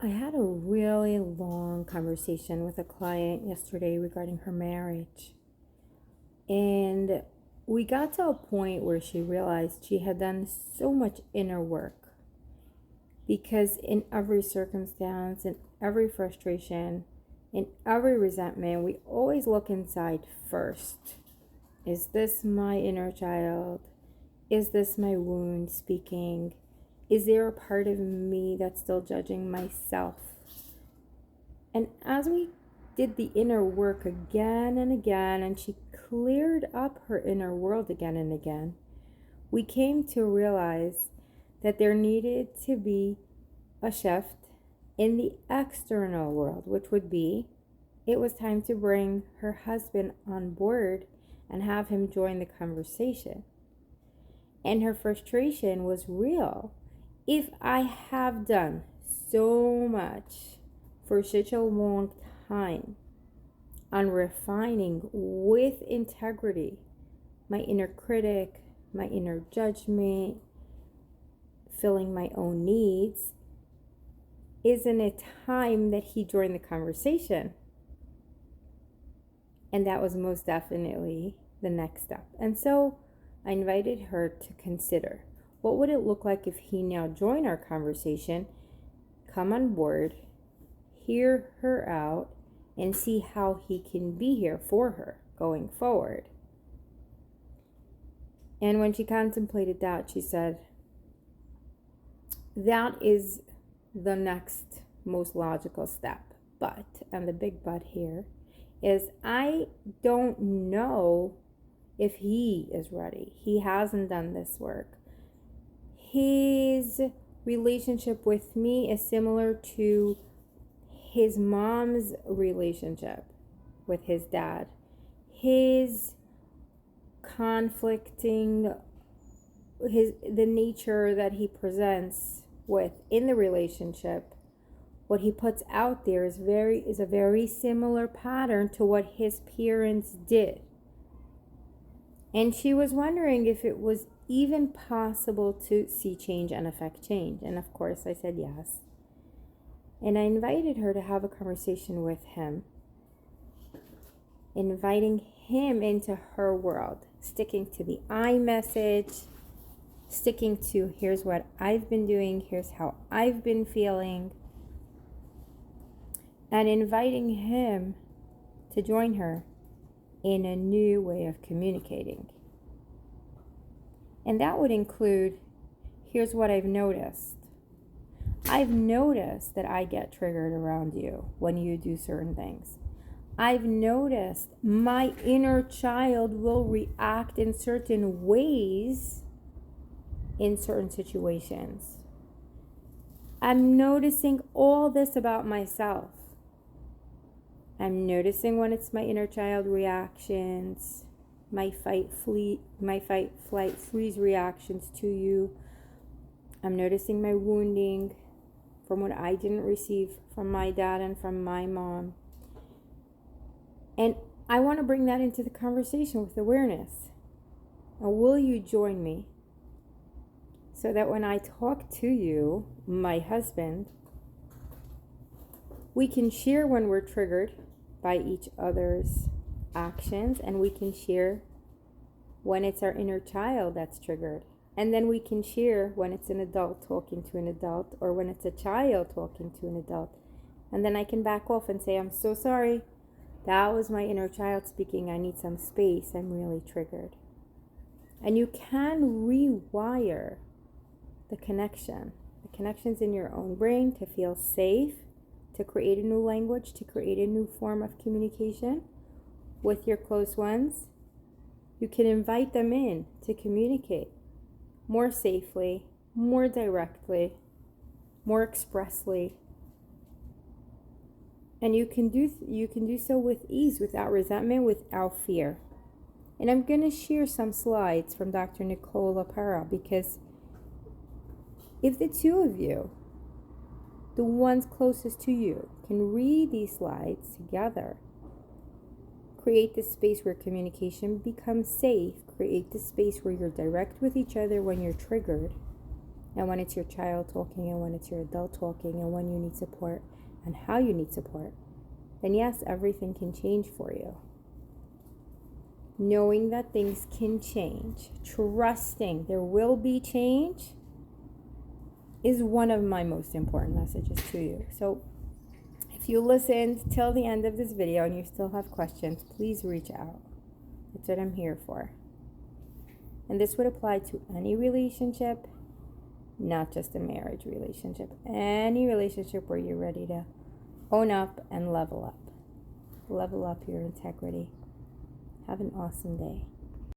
I had a really long conversation with a client yesterday regarding her marriage. And we got to a point where she realized she had done so much inner work because in every circumstance, in every frustration, in every resentment, we always look inside first. Is this my inner child? Is this my wound speaking? Is there a part of me that's still judging myself? And as we did the inner work again and again, and she cleared up her inner world again and again, we came to realize that there needed to be a shift in the external world, which would be it was time to bring her husband on board and have him join the conversation. And her frustration was real. If I have done so much for such a long time on refining with integrity my inner critic, my inner judgment, filling my own needs, isn't it time that he joined the conversation? And that was most definitely the next step. And so I invited her to consider, what would it look like if he now joined our conversation, come on board, hear her out, and see how he can be here for her going forward. And when she contemplated that, she said, that is the next most logical step. But, and the big but here, is I don't know if he is ready. He hasn't done this work. His relationship with me is similar to his mom's relationship with his dad. His conflicting, the nature that he presents with in the relationship, what he puts out there is a very similar pattern to what his parents did. And she was wondering if it was even possible to see change and affect change. And of course I said yes. And I invited her to have a conversation with him, inviting him into her world, sticking to the I message, sticking to here's what I've been doing, here's how I've been feeling, and inviting him to join her in a new way of communicating. And that would include, here's what I've noticed. I've noticed that I get triggered around you when you do certain things. I've noticed my inner child will react in certain ways in certain situations. I'm noticing all this about myself. I'm noticing when it's my inner child reactions, my fight, flight, freeze reactions to you. I'm noticing my wounding from what I didn't receive from my dad and from my mom. And I want to bring that into the conversation with awareness. Now, will you join me so that when I talk to you, my husband, we can share when we're triggered by each other's actions, and we can share when it's our inner child that's triggered. And then we can share when it's an adult talking to an adult, or when it's a child talking to an adult. And then I can back off and say, I'm so sorry. That was my inner child speaking. I need some space. I'm really triggered. And you can rewire the connection. The connections in your own brain to feel safe, to create a new language, to create a new form of communication with your close ones. You can invite them in to communicate more safely, more directly, more expressly. And you can do so with ease, without resentment, without fear. And I'm going to share some slides from Dr. Nicole LaPera, because if the two of you, the ones closest to you, can read these slides together, create this space where communication becomes safe, create this space where you're direct with each other when you're triggered, and when it's your child talking, and when it's your adult talking, and when you need support and how you need support, then yes, everything can change for you. Knowing that things can change, trusting there will be change, is one of my most important messages to you. So if you listened till the end of this video and you still have questions, please reach out. That's what I'm here for. And this would apply to any relationship, not just a marriage relationship. Any relationship where you're ready to own up and level up. Level up your integrity. Have an awesome day.